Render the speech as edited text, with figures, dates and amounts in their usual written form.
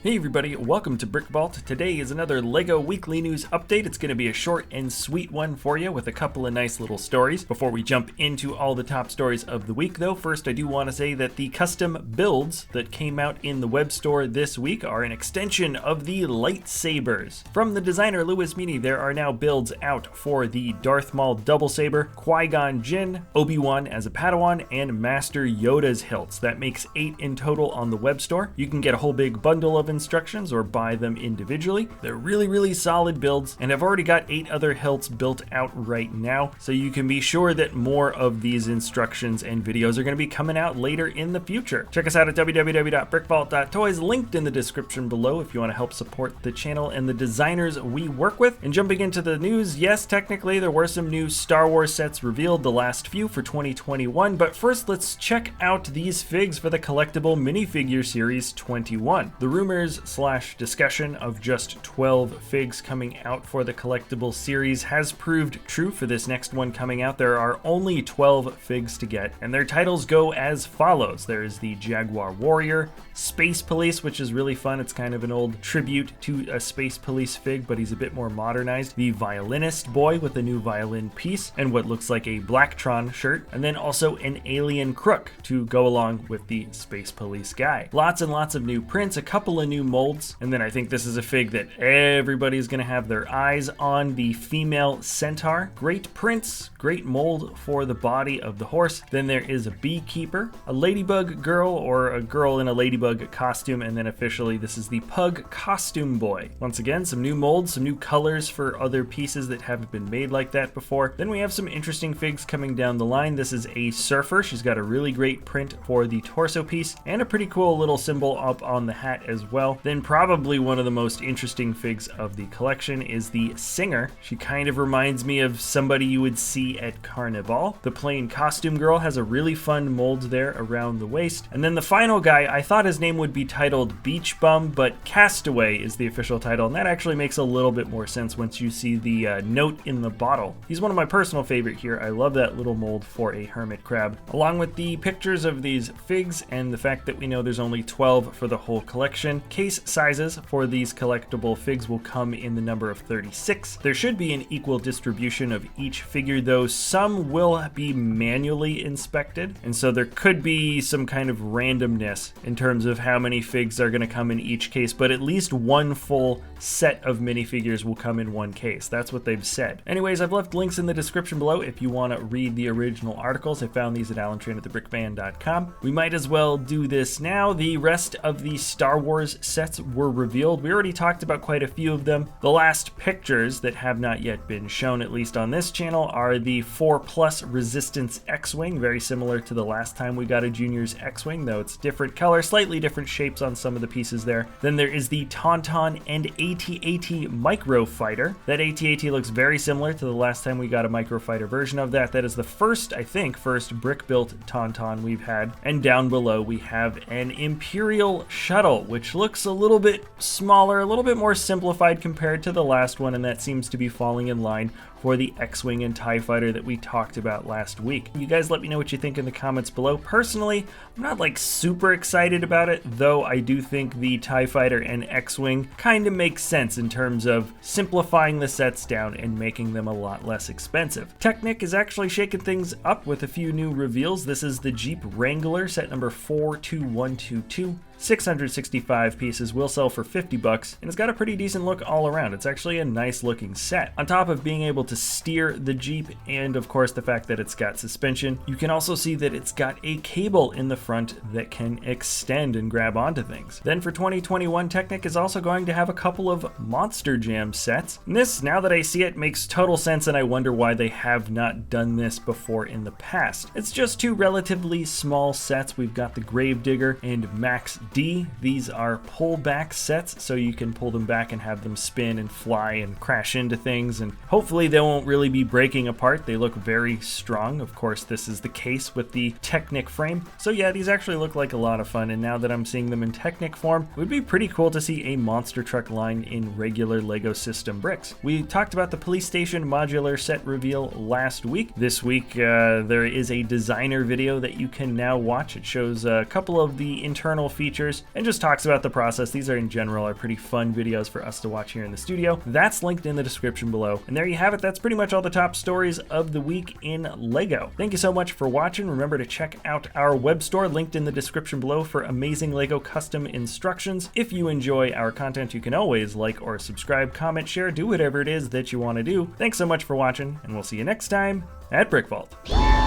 Hey everybody, welcome to BrickVault. Today is another LEGO Weekly News update. It's going to be a short and sweet one for you with a couple of nice little stories. Before we jump into all the top stories of the week though, first I do want to say that the custom builds that came out in the web store this week are an extension of the lightsabers. From the designer Louis Meany, there are now builds out for the Darth Maul double saber, Qui-Gon Jinn, Obi-Wan as a Padawan, and Master Yoda's hilts. That makes 8 in total on the web store. You can get a whole big bundle of instructions or buy them individually. They're really solid builds, and I've already got 8 other hilts built out right now, so you can be sure that more of these instructions and videos are going to be coming out later in the future. Check us out at www.brickvault.toys, linked in the description below if you want to help support the channel and the designers we work with. And jumping into the news, yes, technically there were some new Star Wars sets revealed, the last few for 2021, but first let's check out these figs for the Collectible Minifigure Series 21. The rumors / discussion of just 12 figs coming out for the collectible series has proved true for this next one coming out. There are only 12 figs to get, and their titles go as follows. There's the Jaguar Warrior, Space Police, which is really fun. It's kind of an old tribute to a Space Police fig, but he's a bit more modernized. The Violinist Boy with a new violin piece and what looks like a Blacktron shirt, and then also an Alien Crook to go along with the Space Police guy. Lots and lots of new prints, a couple of new molds, and then I think this is a fig that everybody's gonna have their eyes on, the female centaur. Great prints, great mold for the body of the horse. Then there is a beekeeper, a ladybug girl or a girl in a ladybug costume, and then officially this is the pug costume boy. Once again, some new molds, some new colors for other pieces that haven't been made like that before. Then we have some interesting figs coming down the line. This is a surfer. She's got a really great print for the torso piece and a pretty cool little symbol up on the hat as well. Then probably one of the most interesting figs of the collection is the singer. She kind of reminds me of somebody you would see at Carnival. The plain costume girl has a really fun mold there around the waist. And then the final guy, I thought his name would be titled Beach Bum, but Castaway is the official title, and that actually makes a little bit more sense once you see the note in the bottle. He's one of my personal favorite here. I love that little mold for a hermit crab. Along with the pictures of these figs and the fact that we know there's only 12 for the whole collection, case sizes for these collectible figs will come in the number of 36. There should be an equal distribution of each figure, though some will be manually inspected, and so there could be some kind of randomness in terms of how many figs are going to come in each case, but at least one full set of minifigures will come in one case. That's what they've said. Anyways, I've left links in the description below if you want to read the original articles. I found these at AlanTran@thebrickvan.com. We might as well do this now. The rest of the Star Wars sets were revealed. We already talked about quite a few of them. The last pictures that have not yet been shown, at least on this channel, are the 4+ Resistance X-Wing, very similar to the last time we got a Junior's X-Wing, though it's different color, slightly different shapes on some of the pieces there. Then there is the Tauntaun and AT-AT Micro Fighter. That AT-AT looks very similar to the last time we got a Micro Fighter version of that. That is the first, I think, brick-built Tauntaun we've had. And down below we have an Imperial Shuttle, which looks a little bit smaller, a little bit more simplified compared to the last one, and that seems to be falling in line for the X-Wing and TIE Fighter that we talked about last week. You guys let me know what you think in the comments below. Personally, I'm not like super excited about it, though I do think the TIE Fighter and X-Wing kind of makes sense in terms of simplifying the sets down and making them a lot less expensive. Technic is actually shaking things up with a few new reveals. This is the Jeep Wrangler, set number 42122. 665 pieces, will sell for $50, and it's got a pretty decent look all around. It's actually a nice looking set. On top of being able to steer the Jeep, and of course the fact that it's got suspension, you can also see that it's got a cable in the front that can extend and grab onto things. Then for 2021, Technic is also going to have a couple of Monster Jam sets. And this, now that I see it, makes total sense, and I wonder why they have not done this before in the past. It's just 2 relatively small sets. We've got the Gravedigger and Max D. These are pull-back sets, so you can pull them back and have them spin and fly and crash into things, and hopefully they won't really be breaking apart. They look very strong. Of course, this is the case with the Technic frame. So yeah, these actually look like a lot of fun, and now that I'm seeing them in Technic form, it would be pretty cool to see a monster truck line in regular LEGO system bricks. We talked about the police station modular set reveal last week. This week, there is a designer video that you can now watch. It shows a couple of the internal features and just talks about the process. These are in general are pretty fun videos for us to watch here in the studio. That's linked in the description below. And there you have it. That's pretty much all the top stories of the week in LEGO. Thank you so much for watching. Remember to check out our web store linked in the description below for amazing LEGO custom instructions. If you enjoy our content, you can always like or subscribe, comment, share, do whatever it is that you want to do. Thanks so much for watching, and we'll see you next time at BrickVault.